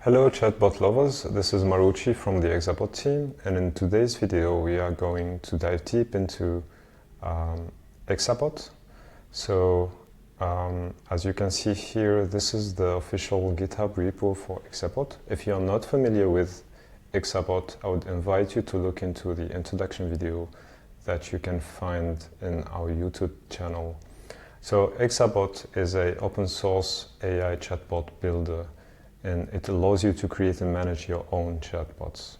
Hello Chatbot lovers, this is Marucci from the Hexabot team, and in today's video we are going to dive deep into Hexabot. So as you can see here, this is the official GitHub repo for Hexabot. If you are not familiar with Hexabot, I would invite you to look into the introduction video that you can find in our YouTube channel. So Hexabot is an open source AI chatbot builder, and it allows you to create and manage your own chatbots.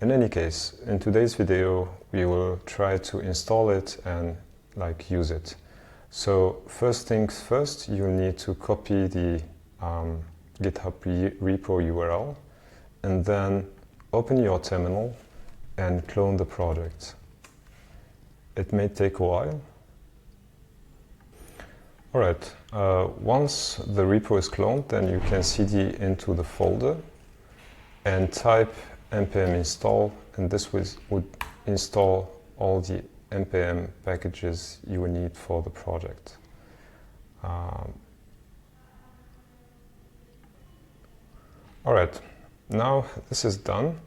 In any case, in today's video, we will try to install it and use it. So first things first, you need to copy the GitHub repo URL and then open your terminal and clone the project. It may take a while. Alright, once the repo is cloned, then you can cd into the folder and type npm install, and this would install all the npm packages you will need for the project. Alright, now this is done.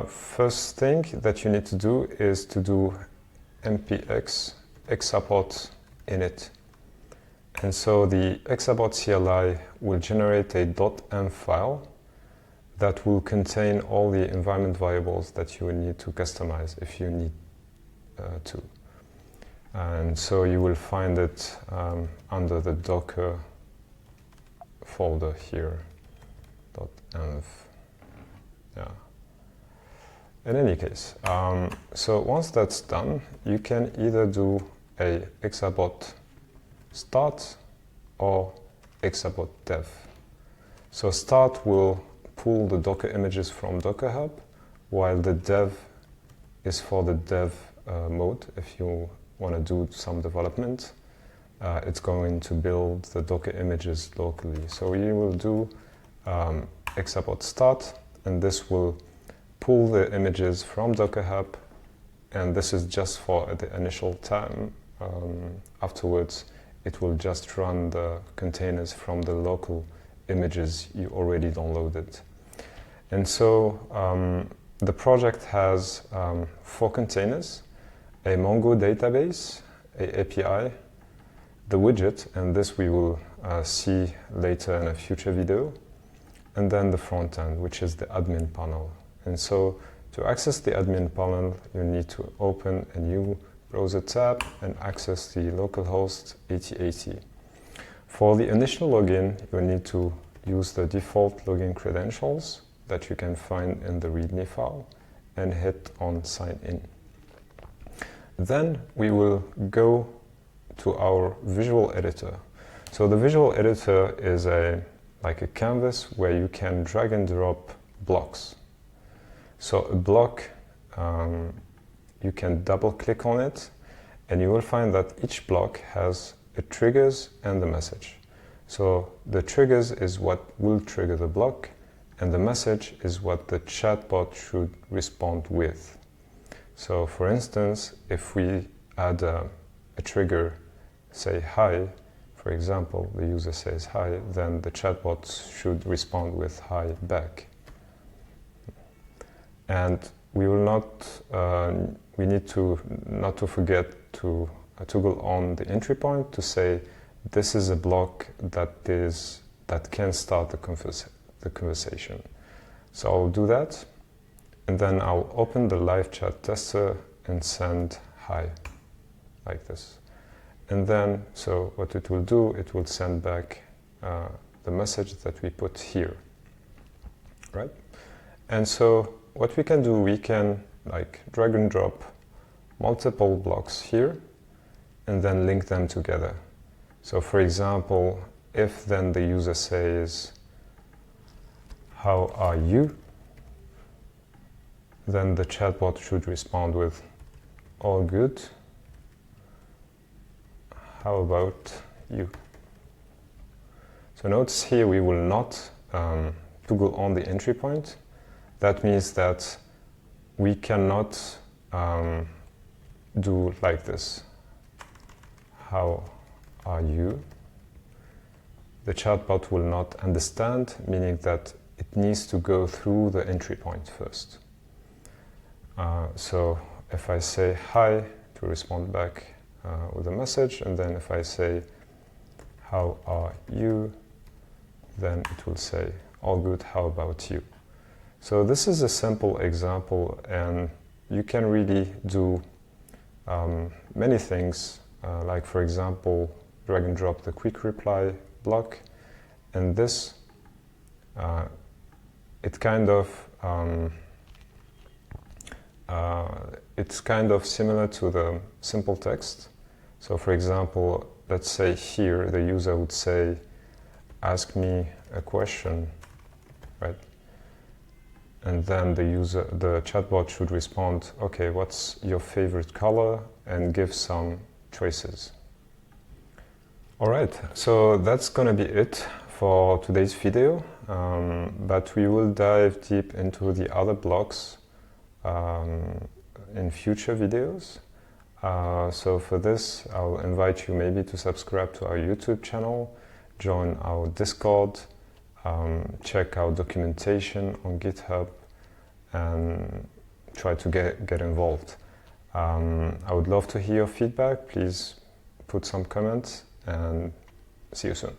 First thing that you need to do is to do npx hexabot init. And so the Hexabot CLI will generate a .env file that will contain all the environment variables that you will need to customize if you need to. And so you will find it under the Docker folder here, .env. Yeah. In any case, so once that's done, you can either do a Hexabot start or Hexabot dev. So start will pull the Docker images from Docker Hub, while the dev is for the dev mode. If you want to do some development, it's going to build the Docker images locally. So you will do Hexabot start, and this will pull the images from Docker Hub, and this is just for the initial time. Afterwards, it will just run the containers from the local images you already downloaded. And so the project has 4 containers: a Mongo database, a API, the widget, and this we will see later in a future video, and then the front end, which is the admin panel. And so to access the admin panel, you need to open a new browser tab and access the localhost 8080. For the initial login, you need to use the default login credentials that you can find in the README file and hit on sign in. Then we will go to our visual editor. So the visual editor is like a canvas where you can drag and drop blocks. So a block, you can double click on it, and you will find that each block has a triggers and the message. So the triggers is what will trigger the block, and the message is what the chatbot should respond with. So for instance, if we add a trigger, say hi, for example, the user says hi, then the chatbot should respond with hi back. And we will not, we need to not to forget to toggle on the entry point to say this is a block that can start the conversation. So I'll do that, and then I'll open the live chat tester and send hi, like this. And then, so what it will do, it will send back the message that we put here, right? And so what we can do, we can drag and drop multiple blocks here and then link them together. So for example, if then the user says, how are you? Then the chatbot should respond with, all good. How about you? So notice here we will not toggle on the entry point. That means that we cannot do like this. How are you? The chatbot will not understand, meaning that it needs to go through the entry point first. So if I say hi to respond back with a message, and then if I say how are you, then it will say all good, how about you? So this is a simple example, and you can really do many things, like for example drag and drop the quick reply block, and this it's kind of similar to the simple text. So for example, let's say here the user would say, ask me a question, right? And then the chatbot should respond, okay, what's your favorite color? And give some choices. All right, so that's gonna be it for today's video, but we will dive deep into the other blocks in future videos. So for this, I'll invite you maybe to subscribe to our YouTube channel, join our Discord, check our documentation on GitHub, and try to get involved. I would love to hear your feedback. Please put some comments, and see you soon.